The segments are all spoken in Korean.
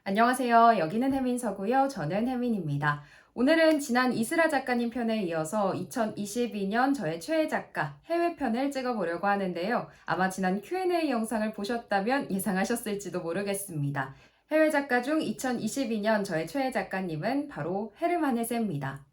안녕하세요. 여기는 혜민서고요. 저는 혜민입니다. 오늘은 지난 이슬아 작가님 편에 이어서 2022년 저의 최애 작가 해외편을 찍어보려고 하는데요. 아마 지난 Q&A 영상을 보셨다면 예상하셨을지도 모르겠습니다. 해외 작가 중 2022년 저의 최애 작가님은 바로 헤르만 헤세입니다.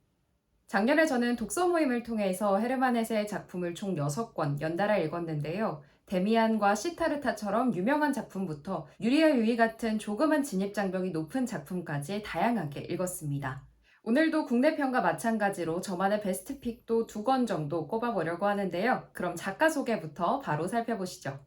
작년에 저는 독서 모임을 통해서 헤르만 헤세의 작품을 총 6권 연달아 읽었는데요. 데미안과 시타르타처럼 유명한 작품부터 유리와 유이 같은 조그만 진입장벽이 높은 작품까지 다양하게 읽었습니다. 오늘도 국내 편과 마찬가지로 저만의 베스트 픽도 2권 정도 꼽아보려고 하는데요. 그럼 작가 소개부터 바로 살펴보시죠.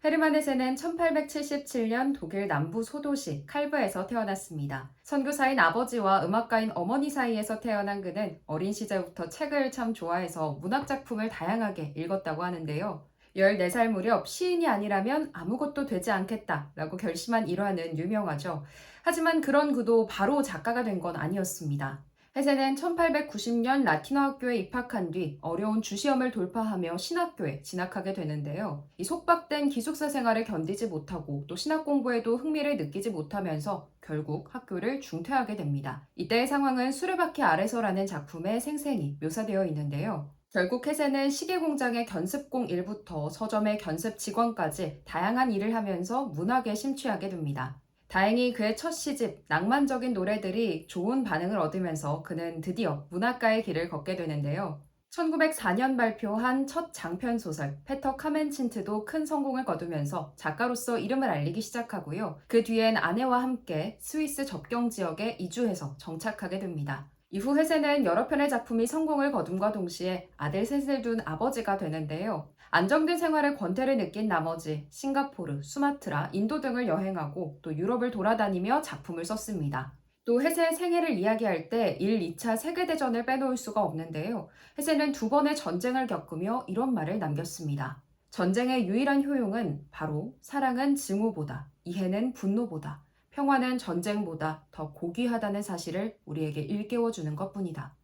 헤르만 헤세는 1877년 독일 남부 소도시 칼브에서 태어났습니다. 선교사인 아버지와 음악가인 어머니 사이에서 태어난 그는 어린 시절부터 책을 참 좋아해서 문학작품을 다양하게 읽었다고 하는데요. 14살 무렵 시인이 아니라면 아무것도 되지 않겠다라고 결심한 일화는 유명하죠. 하지만 그런 그도 바로 작가가 된 건 아니었습니다. 헤세는 1890년 라틴어 학교에 입학한 뒤 어려운 주시험을 돌파하며 신학교에 진학하게 되는데요. 이 속박된 기숙사 생활을 견디지 못하고 또 신학 공부에도 흥미를 느끼지 못하면서 결국 학교를 중퇴하게 됩니다. 이때의 상황은 수레바퀴 아래서라는 작품에 생생히 묘사되어 있는데요. 결국 헤세는 시계공장의 견습공 일부터 서점의 견습 직원까지 다양한 일을 하면서 문학에 심취하게 됩니다. 다행히 그의 첫 시집 낭만적인 노래들이 좋은 반응을 얻으면서 그는 드디어 문학가의 길을 걷게 되는데요. 1904년 발표한 첫 장편 소설 페터 카멘친트도 큰 성공을 거두면서 작가로서 이름을 알리기 시작하고요. 그 뒤엔 아내와 함께 스위스 접경 지역에 이주해서 정착하게 됩니다. 이후 헤세는 여러 편의 작품이 성공을 거둠과 동시에 아들 셋을 둔 아버지가 되는데요. 안정된 생활의 권태를 느낀 나머지 싱가포르, 수마트라, 인도 등을 여행하고 또 유럽을 돌아다니며 작품을 썼습니다. 또 헤세의 생애를 이야기할 때 1, 2차 세계대전을 빼놓을 수가 없는데요. 헤세는 2번의 전쟁을 겪으며 이런 말을 남겼습니다. 전쟁의 유일한 효용은 바로 사랑은 증오보다, 이해는 분노보다, 평화는 전쟁보다 더 고귀하다는 사실을 우리에게 일깨워주는 것뿐이다.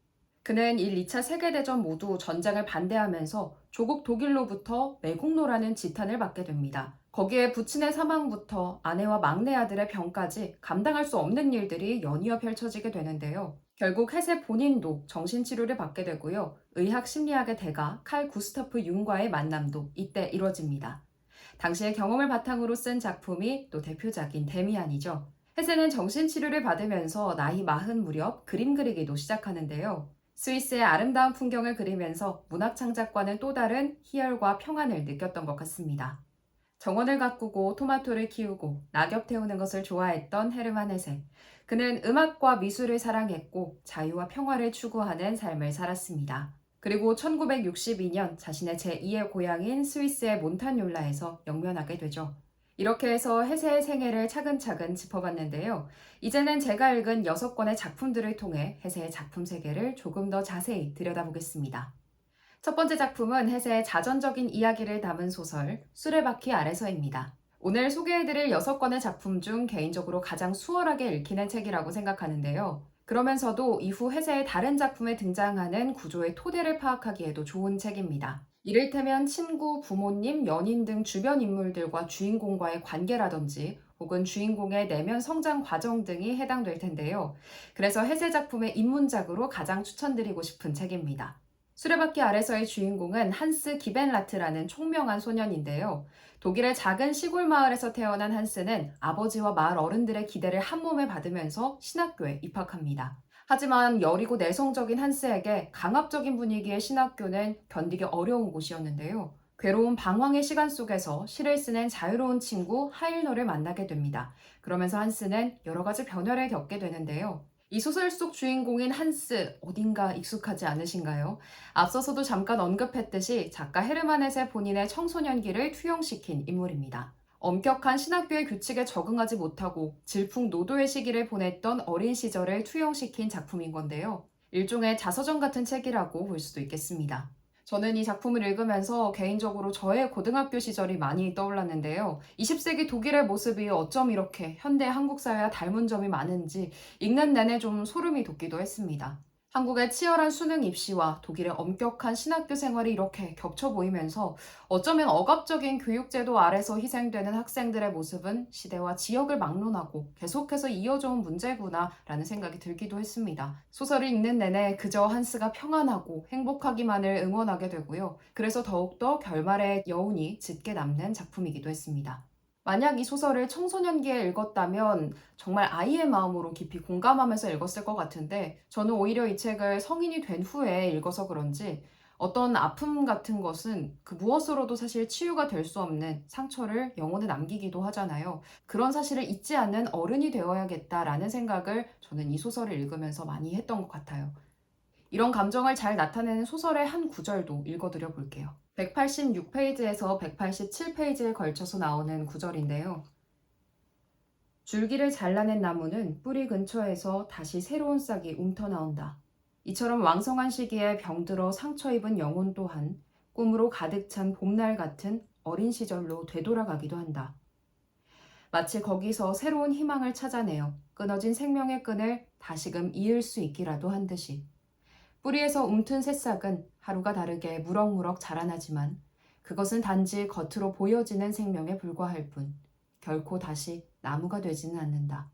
그는 1, 2차 세계대전 모두 전쟁을 반대하면서 조국 독일로부터 매국노라는 지탄을 받게 됩니다. 거기에 부친의 사망부터 아내와 막내 아들의 병까지 감당할 수 없는 일들이 연이어 펼쳐지게 되는데요. 결국 헤세 본인도 정신치료를 받게 되고요. 의학 심리학의 대가 칼 구스타프 융과의 만남도 이때 이뤄집니다. 당시의 경험을 바탕으로 쓴 작품이 또 대표작인 데미안이죠. 헤세는 정신치료를 받으면서 나이 40 무렵 그림 그리기도 시작하는데요. 스위스의 아름다운 풍경을 그리면서 문학 창작과는 또 다른 희열과 평안을 느꼈던 것 같습니다. 정원을 가꾸고 토마토를 키우고 낙엽 태우는 것을 좋아했던 헤르만 헤세. 그는 음악과 미술을 사랑했고 자유와 평화를 추구하는 삶을 살았습니다. 그리고 1962년 자신의 제2의 고향인 스위스의 몬타뇰라에서 영면하게 되죠. 이렇게 해서 헤세의 생애를 차근차근 짚어봤는데요. 이제는 제가 읽은 6권의 작품들을 통해 헤세의 작품 세계를 조금 더 자세히 들여다보겠습니다. 첫 번째 작품은 헤세의 자전적인 이야기를 담은 소설 수레바퀴 아래서입니다. 오늘 소개해드릴 6권의 작품 중 개인적으로 가장 수월하게 읽히는 책이라고 생각하는데요. 그러면서도 이후 헤세의 다른 작품에 등장하는 구조의 토대를 파악하기에도 좋은 책입니다. 이를테면 친구, 부모님, 연인 등 주변 인물들과 주인공과의 관계라든지 혹은 주인공의 내면 성장 과정 등이 해당될 텐데요. 그래서 헤세 작품의 입문작으로 가장 추천드리고 싶은 책입니다. 수레바퀴 아래서의 주인공은 한스 기벤라트라는 총명한 소년인데요. 독일의 작은 시골 마을에서 태어난 한스는 아버지와 마을 어른들의 기대를 한몸에 받으면서 신학교에 입학합니다. 하지만 여리고 내성적인 한스에게 강압적인 분위기의 신학교는 견디기 어려운 곳이었는데요. 괴로운 방황의 시간 속에서 시를 쓰는 자유로운 친구 하일노를 만나게 됩니다. 그러면서 한스는 여러 가지 변화를 겪게 되는데요. 이 소설 속 주인공인 한스, 어딘가 익숙하지 않으신가요? 앞서서도 잠깐 언급했듯이 작가 헤르만 헤세 본인의 청소년기를 투영시킨 인물입니다. 엄격한 신학교의 규칙에 적응하지 못하고 질풍노도의 시기를 보냈던 어린 시절을 투영시킨 작품인 건데요. 일종의 자서전 같은 책이라고 볼 수도 있겠습니다. 저는 이 작품을 읽으면서 개인적으로 저의 고등학교 시절이 많이 떠올랐는데요. 20세기 독일의 모습이 어쩜 이렇게 현대 한국 사회와 닮은 점이 많은지 읽는 내내 좀 소름이 돋기도 했습니다. 한국의 치열한 수능 입시와 독일의 엄격한 신학교 생활이 이렇게 겹쳐 보이면서 어쩌면 억압적인 교육제도 아래서 희생되는 학생들의 모습은 시대와 지역을 막론하고 계속해서 이어져 온 문제구나라는 생각이 들기도 했습니다. 소설을 읽는 내내 그저 한스가 평안하고 행복하기만을 응원하게 되고요. 그래서 더욱더 결말의 여운이 짙게 남는 작품이기도 했습니다. 만약 이 소설을 청소년기에 읽었다면 정말 아이의 마음으로 깊이 공감하면서 읽었을 것 같은데 저는 오히려 이 책을 성인이 된 후에 읽어서 그런지 어떤 아픔 같은 것은 그 무엇으로도 사실 치유가 될 수 없는 상처를 영혼에 남기기도 하잖아요. 그런 사실을 잊지 않는 어른이 되어야겠다라는 생각을 저는 이 소설을 읽으면서 많이 했던 것 같아요. 이런 감정을 잘 나타내는 소설의 한 구절도 읽어드려 볼게요. 186페이지에서 187페이지에 걸쳐서 나오는 구절인데요. 줄기를 잘라낸 나무는 뿌리 근처에서 다시 새로운 싹이 움터나온다. 이처럼 왕성한 시기에 병들어 상처 입은 영혼 또한 꿈으로 가득 찬 봄날 같은 어린 시절로 되돌아가기도 한다. 마치 거기서 새로운 희망을 찾아내어 끊어진 생명의 끈을 다시금 이을 수 있기라도 한 듯이. 뿌리에서 움튼 새싹은 하루가 다르게 무럭무럭 자라나지만 그것은 단지 겉으로 보여지는 생명에 불과할 뿐 결코 다시 나무가 되지는 않는다.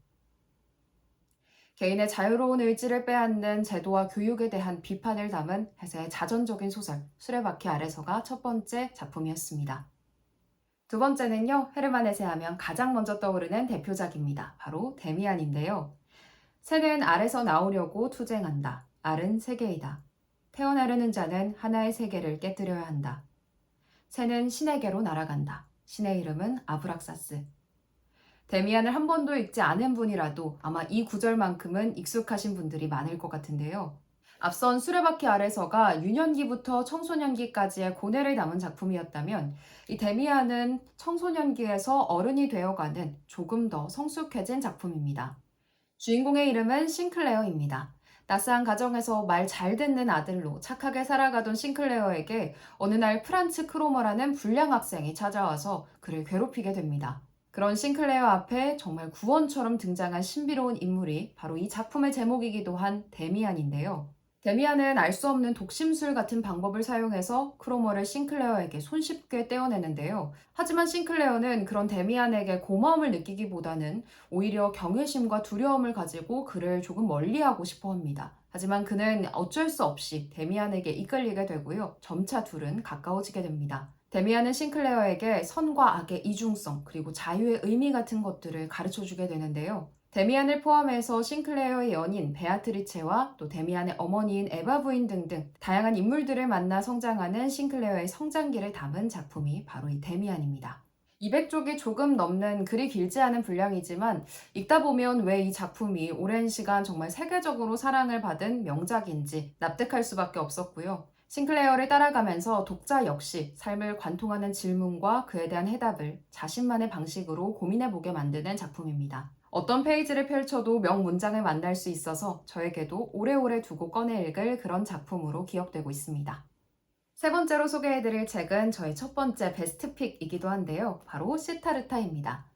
개인의 자유로운 의지를 빼앗는 제도와 교육에 대한 비판을 담은 해세의 자전적인 소설 수레바퀴 아래서가 첫 번째 작품이었습니다. 두 번째는요, 헤르만 헤세 하면 가장 먼저 떠오르는 대표작입니다. 바로 데미안인데요. 새는 알에서 나오려고 투쟁한다. 알은 세계이다. 태어나려는 자는 하나의 세계를 깨뜨려야 한다. 새는 신에게로 날아간다. 신의 이름은 아브락사스. 데미안을 한 번도 읽지 않은 분이라도 아마 이 구절만큼은 익숙하신 분들이 많을 것 같은데요. 앞선 수레바퀴 아래서가 유년기부터 청소년기까지의 고뇌를 담은 작품이었다면 이 데미안은 청소년기에서 어른이 되어가는 조금 더 성숙해진 작품입니다. 주인공의 이름은 싱클레어입니다. 따스한 가정에서 말 잘 듣는 아들로 착하게 살아가던 싱클레어에게 어느 날 프란츠 크로머라는 불량 학생이 찾아와서 그를 괴롭히게 됩니다. 그런 싱클레어 앞에 정말 구원처럼 등장한 신비로운 인물이 바로 이 작품의 제목이기도 한 데미안인데요. 데미안은 알 수 없는 독심술 같은 방법을 사용해서 크로머를 싱클레어에게 손쉽게 떼어내는데요. 하지만 싱클레어는 그런 데미안에게 고마움을 느끼기보다는 오히려 경외심과 두려움을 가지고 그를 조금 멀리하고 싶어 합니다. 하지만 그는 어쩔 수 없이 데미안에게 이끌리게 되고요. 점차 둘은 가까워지게 됩니다. 데미안은 싱클레어에게 선과 악의 이중성 그리고 자유의 의미 같은 것들을 가르쳐주게 되는데요. 데미안을 포함해서 싱클레어의 연인 베아트리체와 또 데미안의 어머니인 에바 부인 등등 다양한 인물들을 만나 성장하는 싱클레어의 성장기를 담은 작품이 바로 이 데미안입니다. 200쪽이 조금 넘는 그리 길지 않은 분량이지만 읽다 보면 왜 이 작품이 오랜 시간 정말 세계적으로 사랑을 받은 명작인지 납득할 수밖에 없었고요. 싱클레어를 따라가면서 독자 역시 삶을 관통하는 질문과 그에 대한 해답을 자신만의 방식으로 고민해보게 만드는 작품입니다. 어떤 페이지를 펼쳐도 명문장을 만날 수 있어서 저에게도 오래오래 두고 꺼내 읽을 그런 작품으로 기억되고 있습니다. 세 번째로 소개해드릴 책은 저의 첫 번째 베스트픽이기도 한데요. 바로 시타르타입니다.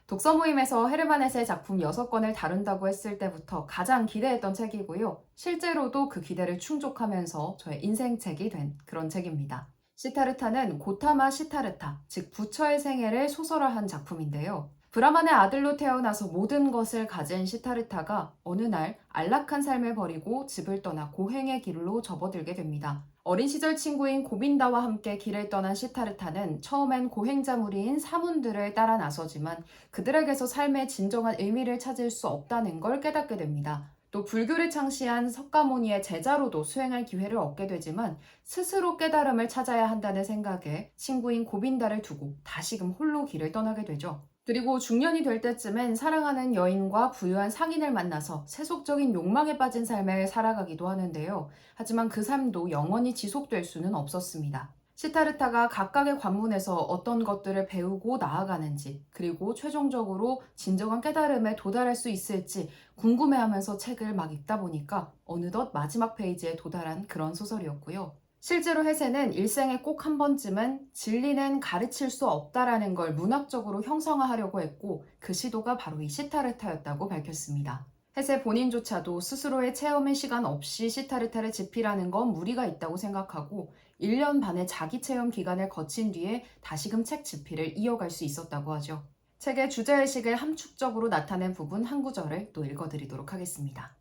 독서 모임에서 헤르만 헤세의 작품 6권을 다룬다고 했을 때부터 가장 기대했던 책이고요. 실제로도 그 기대를 충족하면서 저의 인생책이 된 그런 책입니다. 시타르타는 고타마 시타르타, 즉 부처의 생애를 소설화한 작품인데요. 브라만의 아들로 태어나서 모든 것을 가진 시타르타가 어느 날 안락한 삶을 버리고 집을 떠나 고행의 길로 접어들게 됩니다. 어린 시절 친구인 고빈다와 함께 길을 떠난 시타르타는 처음엔 고행자 무리인 사문들을 따라 나서지만 그들에게서 삶의 진정한 의미를 찾을 수 없다는 걸 깨닫게 됩니다. 또 불교를 창시한 석가모니의 제자로도 수행할 기회를 얻게 되지만 스스로 깨달음을 찾아야 한다는 생각에 친구인 고빈다를 두고 다시금 홀로 길을 떠나게 되죠. 그리고 중년이 될 때쯤엔 사랑하는 여인과 부유한 상인을 만나서 세속적인 욕망에 빠진 삶을 살아가기도 하는데요. 하지만 그 삶도 영원히 지속될 수는 없었습니다. 시타르타가 각각의 관문에서 어떤 것들을 배우고 나아가는지, 그리고 최종적으로 진정한 깨달음에 도달할 수 있을지 궁금해하면서 책을 막 읽다 보니까 어느덧 마지막 페이지에 도달한 그런 소설이었고요. 실제로 헤세는 일생에 꼭 한 번쯤은 진리는 가르칠 수 없다라는 걸 문학적으로 형성화하려고 했고 그 시도가 바로 이 시타르타였다고 밝혔습니다. 해세 본인조차도 스스로의 체험의 시간 없이 시타르타를 집필하는 건 무리가 있다고 생각하고 1년 반의 자기 체험 기간을 거친 뒤에 다시금 책 집필을 이어갈 수 있었다고 하죠. 책의 주제의식을 함축적으로 나타낸 부분 한 구절을 또 읽어드리도록 하겠습니다.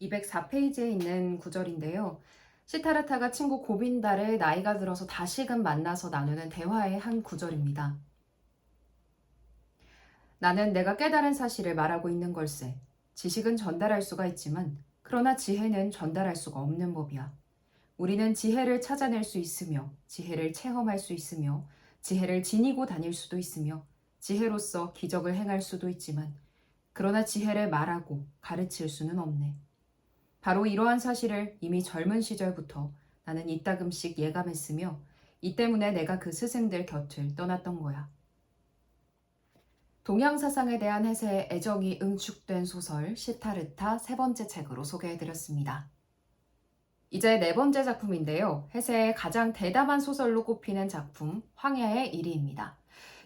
204페이지에 있는 구절인데요. 시타르타가 친구 고빈다를 나이가 들어서 다시금 만나서 나누는 대화의 한 구절입니다. 나는 내가 깨달은 사실을 말하고 있는 걸세. 지식은 전달할 수가 있지만 그러나 지혜는 전달할 수가 없는 법이야. 우리는 지혜를 찾아낼 수 있으며 지혜를 체험할 수 있으며 지혜를 지니고 다닐 수도 있으며 지혜로서 기적을 행할 수도 있지만 그러나 지혜를 말하고 가르칠 수는 없네. 바로 이러한 사실을 이미 젊은 시절부터 나는 이따금씩 예감했으며 이 때문에 내가 그 스승들 곁을 떠났던 거야. 동양 사상에 대한 해세의 애정이 응축된 소설 시타르타 세 번째 책으로 소개해드렸습니다. 이제 네 번째 작품인데요. 해세의 가장 대담한 소설로 꼽히는 작품 황야의 일위입니다.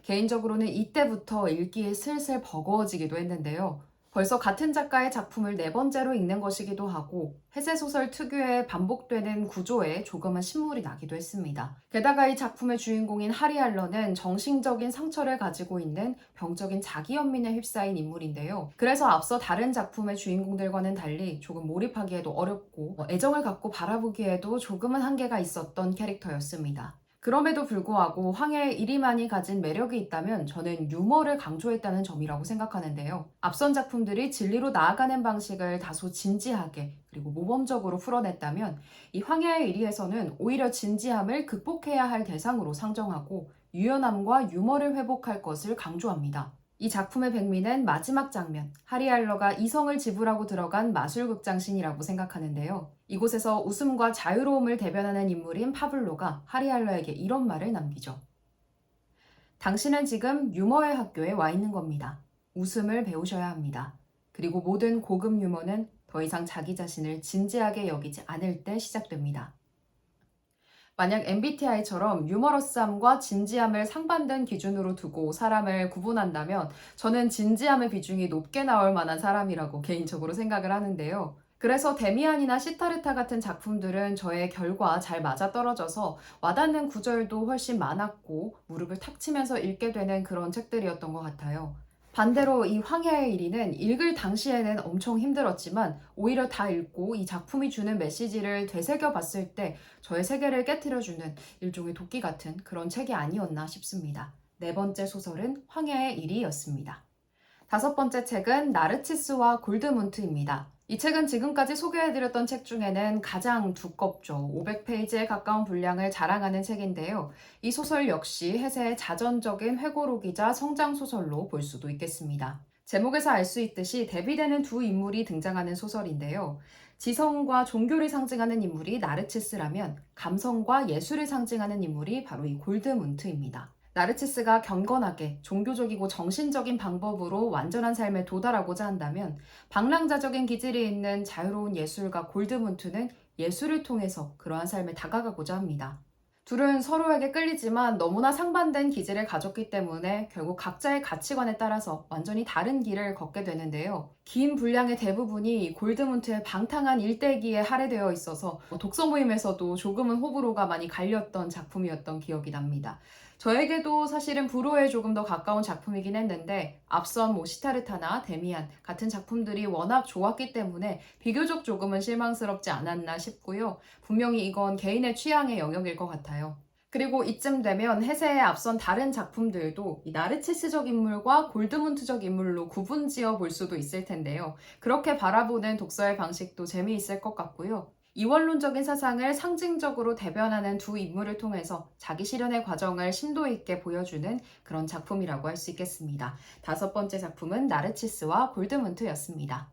개인적으로는 이때부터 읽기에 슬슬 버거워지기도 했는데요. 벌써 같은 작가의 작품을 네 번째로 읽는 것이기도 하고 해세 소설 특유의 반복되는 구조에 조금은 신물이 나기도 했습니다. 게다가 이 작품의 주인공인 하리알러는 정신적인 상처를 가지고 있는 병적인 자기연민에 휩싸인 인물인데요. 그래서 앞서 다른 작품의 주인공들과는 달리 조금 몰입하기에도 어렵고 애정을 갖고 바라보기에도 조금은 한계가 있었던 캐릭터였습니다. 그럼에도 불구하고 황야의 이리만이 가진 매력이 있다면 저는 유머를 강조했다는 점이라고 생각하는데요. 앞선 작품들이 진리로 나아가는 방식을 다소 진지하게 그리고 모범적으로 풀어냈다면 이 황야의 이리에서는 오히려 진지함을 극복해야 할 대상으로 상정하고 유연함과 유머를 회복할 것을 강조합니다. 이 작품의 백미는 마지막 장면, 하리알러가 이성을 지불하고 들어간 마술극장신이라고 생각하는데요. 이곳에서 웃음과 자유로움을 대변하는 인물인 파블로가 하리알러에게 이런 말을 남기죠. 당신은 지금 유머의 학교에 와 있는 겁니다. 웃음을 배우셔야 합니다. 그리고 모든 고급 유머는 더 이상 자기 자신을 진지하게 여기지 않을 때 시작됩니다. 만약 MBTI처럼 유머러스함과 진지함을 상반된 기준으로 두고 사람을 구분한다면 저는 진지함의 비중이 높게 나올 만한 사람이라고 개인적으로 생각을 하는데요. 그래서 데미안이나 시타르타 같은 작품들은 저의 결과 잘 맞아떨어져서 와닿는 구절도 훨씬 많았고 무릎을 탁 치면서 읽게 되는 그런 책들이었던 것 같아요. 반대로 이 황야의 일위는 읽을 당시에는 엄청 힘들었지만 오히려 다 읽고 이 작품이 주는 메시지를 되새겨 봤을 때 저의 세계를 깨트려주는 일종의 도끼 같은 그런 책이 아니었나 싶습니다. 네 번째 소설은 황야의 일위였습니다. 다섯 번째 책은 나르치스와 골드문트입니다. 이 책은 지금까지 소개해드렸던 책 중에는 가장 두껍죠. 500페이지에 가까운 분량을 자랑하는 책인데요. 이 소설 역시 해세의 자전적인 회고록이자 성장소설로 볼 수도 있겠습니다. 제목에서 알 수 있듯이 대비되는 두 인물이 등장하는 소설인데요. 지성과 종교를 상징하는 인물이 나르치스라면 감성과 예술을 상징하는 인물이 바로 이 골드문트입니다. 나르치스가 경건하게 종교적이고 정신적인 방법으로 완전한 삶에 도달하고자 한다면 방랑자적인 기질이 있는 자유로운 예술가 골드문트는 예술을 통해서 그러한 삶에 다가가고자 합니다. 둘은 서로에게 끌리지만 너무나 상반된 기질을 가졌기 때문에 결국 각자의 가치관에 따라서 완전히 다른 길을 걷게 되는데요. 긴 분량의 대부분이 골드문트의 방탕한 일대기에 할애되어 있어서 독서 모임에서도 조금은 호불호가 많이 갈렸던 작품이었던 기억이 납니다. 저에게도 사실은 불호에 조금 더 가까운 작품이긴 했는데 앞선 시타르타나 데미안 같은 작품들이 워낙 좋았기 때문에 비교적 조금은 실망스럽지 않았나 싶고요. 분명히 이건 개인의 취향의 영역일 것 같아요. 그리고 이쯤 되면 해세의 앞선 다른 작품들도 이 나르치스적 인물과 골드문트적 인물로 구분지어 볼 수도 있을 텐데요. 그렇게 바라보는 독서의 방식도 재미있을 것 같고요. 이원론적인 사상을 상징적으로 대변하는 두 인물을 통해서 자기 실현의 과정을 심도 있게 보여주는 그런 작품이라고 할 수 있겠습니다. 다섯 번째 작품은 나르치스와 골드문트였습니다.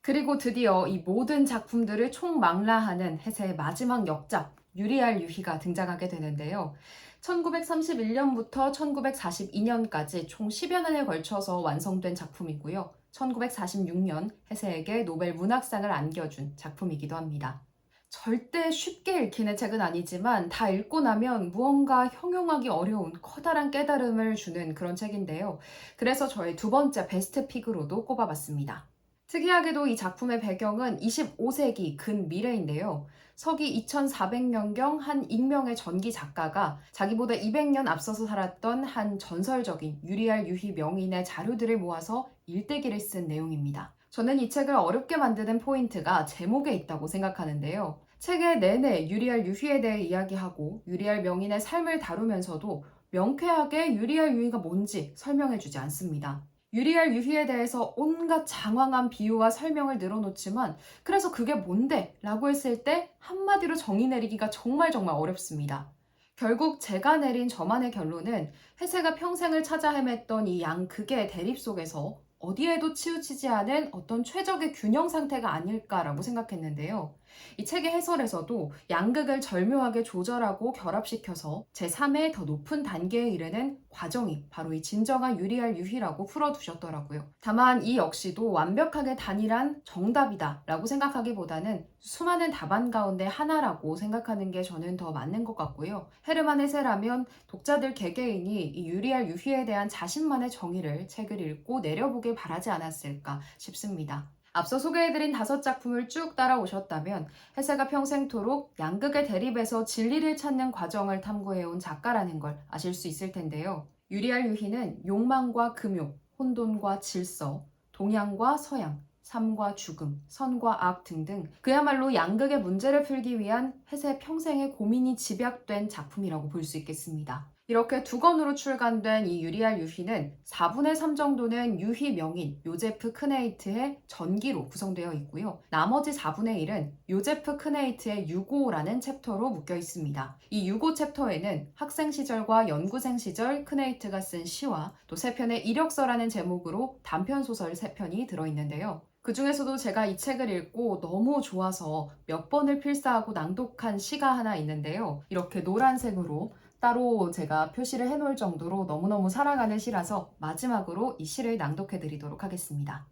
그리고 드디어 이 모든 작품들을 총망라하는 해세의 마지막 역작 유리알 유희가 등장하게 되는데요. 1931년부터 1942년까지 총 10여 년에 걸쳐서 완성된 작품이고요. 1946년 해세에게 노벨 문학상을 안겨준 작품이기도 합니다. 절대 쉽게 읽히는 책은 아니지만 다 읽고 나면 무언가 형용하기 어려운 커다란 깨달음을 주는 그런 책인데요. 그래서 저의 두 번째 베스트 픽으로도 꼽아봤습니다. 특이하게도 이 작품의 배경은 25세기 근미래인데요. 서기 2400년경 한 익명의 전기 작가가 자기보다 200년 앞서서 살았던 한 전설적인 유리알 유희 명인의 자료들을 모아서 일대기를 쓴 내용입니다. 저는 이 책을 어렵게 만드는 포인트가 제목에 있다고 생각하는데요. 책의 내내 유리알 유희에 대해 이야기하고 유리알 명인의 삶을 다루면서도 명쾌하게 유리알 유희가 뭔지 설명해주지 않습니다. 유리알 유희에 대해서 온갖 장황한 비유와 설명을 늘어놓지만 그래서 그게 뭔데? 라고 했을 때 한마디로 정의 내리기가 정말 어렵습니다. 결국 제가 내린 저만의 결론은 해세가 평생을 찾아 헤맸던 이 양극의 대립 속에서 어디에도 치우치지 않은 어떤 최적의 균형 상태가 아닐까라고 생각했는데요. 이 책의 해설에서도 양극을 절묘하게 조절하고 결합시켜서 제3의 더 높은 단계에 이르는 과정이 바로 이 진정한 유리알 유희라고 풀어두셨더라고요. 다만 이 역시도 완벽하게 단일한 정답이다 라고 생각하기보다는 수많은 답안 가운데 하나라고 생각하는 게 저는 더 맞는 것 같고요. 헤르만 헤세라면 독자들 개개인이 이 유리알 유희에 대한 자신만의 정의를 책을 읽고 내려보길 바라지 않았을까 싶습니다. 앞서 소개해드린 5작품을 쭉 따라오셨다면 헤세가 평생토록 양극의 대립에서 진리를 찾는 과정을 탐구해온 작가라는 걸 아실 수 있을 텐데요. 유리알 유희는 욕망과 금욕, 혼돈과 질서, 동양과 서양, 삶과 죽음, 선과 악 등등 그야말로 양극의 문제를 풀기 위한 헤세 평생의 고민이 집약된 작품이라고 볼 수 있겠습니다. 이렇게 2권으로 출간된 이 유리알 유희는 4분의 3 정도는 유희 명인 요제프 크네이트의 전기로 구성되어 있고요. 나머지 4분의 1은 요제프 크네이트의 유고라는 챕터로 묶여 있습니다. 이 유고 챕터에는 학생 시절과 연구생 시절 크네이트가 쓴 시와 또 3편의 이력서라는 제목으로 단편 소설 3편이 들어있는데요. 그 중에서도 제가 이 책을 읽고 너무 좋아서 몇 번을 필사하고 낭독한 시가 하나 있는데요. 이렇게 노란색으로 따로 제가 표시를 해놓을 정도로 너무너무 사랑하는 시라서 마지막으로 이 시를 낭독해 드리도록 하겠습니다.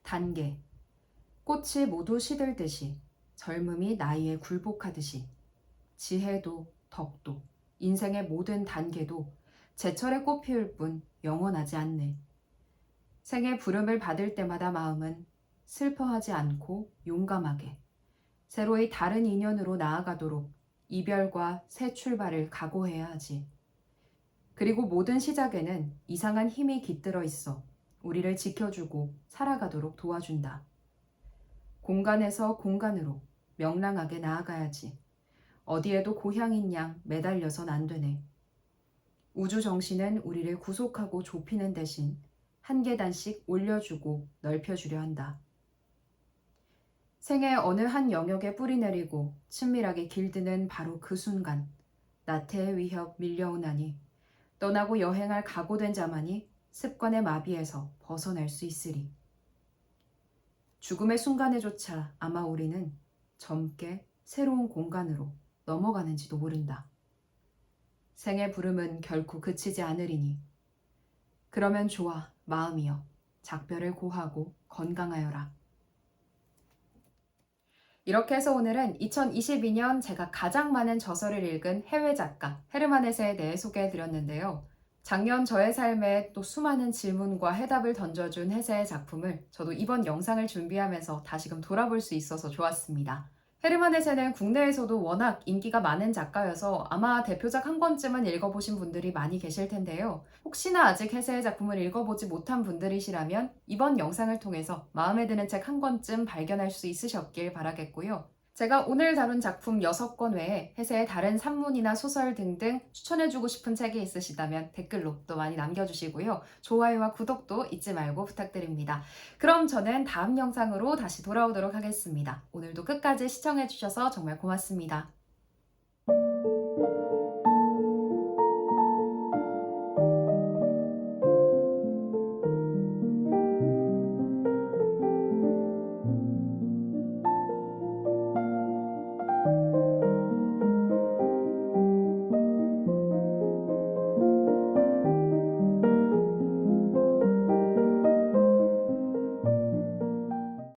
단계. 꽃이 모두 시들듯이 젊음이 나이에 굴복하듯이 지혜도 덕도 인생의 모든 단계도 제철에 꽃 피울 뿐 영원하지 않네. 생의 부름을 받을 때마다 마음은 슬퍼하지 않고 용감하게 새로이 다른 인연으로 나아가도록 이별과 새 출발을 각오해야 하지. 그리고 모든 시작에는 이상한 힘이 깃들어 있어 우리를 지켜주고 살아가도록 도와준다. 공간에서 공간으로 명랑하게 나아가야지. 어디에도 고향인 양 매달려선 안 되네. 우주 정신은 우리를 구속하고 좁히는 대신 한 계단씩 올려주고 넓혀주려 한다. 생의 어느 한 영역에 뿌리 내리고 친밀하게 길드는 바로 그 순간 나태의 위협 밀려오나니 떠나고 여행할 각오된 자만이 습관의 마비에서 벗어날 수 있으리. 죽음의 순간에조차 아마 우리는 젊게 새로운 공간으로 넘어가는지도 모른다. 생의 부름은 결코 그치지 않으리니 그러면 좋아 마음이여 작별을 고하고 건강하여라. 이렇게 해서 오늘은 2022년 제가 가장 많은 저서를 읽은 해외 작가 헤르만 헤세에 대해 소개해드렸는데요. 작년 저의 삶에 또 수많은 질문과 해답을 던져준 헤세의 작품을 저도 이번 영상을 준비하면서 다시금 돌아볼 수 있어서 좋았습니다. 헤르만 헤세는 국내에서도 워낙 인기가 많은 작가여서 아마 대표작 한 권쯤은 읽어보신 분들이 많이 계실 텐데요. 혹시나 아직 헤세의 작품을 읽어보지 못한 분들이시라면 이번 영상을 통해서 마음에 드는 책 한 권쯤 발견할 수 있으셨길 바라겠고요. 제가 오늘 다룬 작품 6권 외에 헤세의 다른 산문이나 소설 등등 추천해주고 싶은 책이 있으시다면 댓글로 또 많이 남겨주시고요. 좋아요와 구독도 잊지 말고 부탁드립니다. 그럼 저는 다음 영상으로 다시 돌아오도록 하겠습니다. 오늘도 끝까지 시청해주셔서 정말 고맙습니다.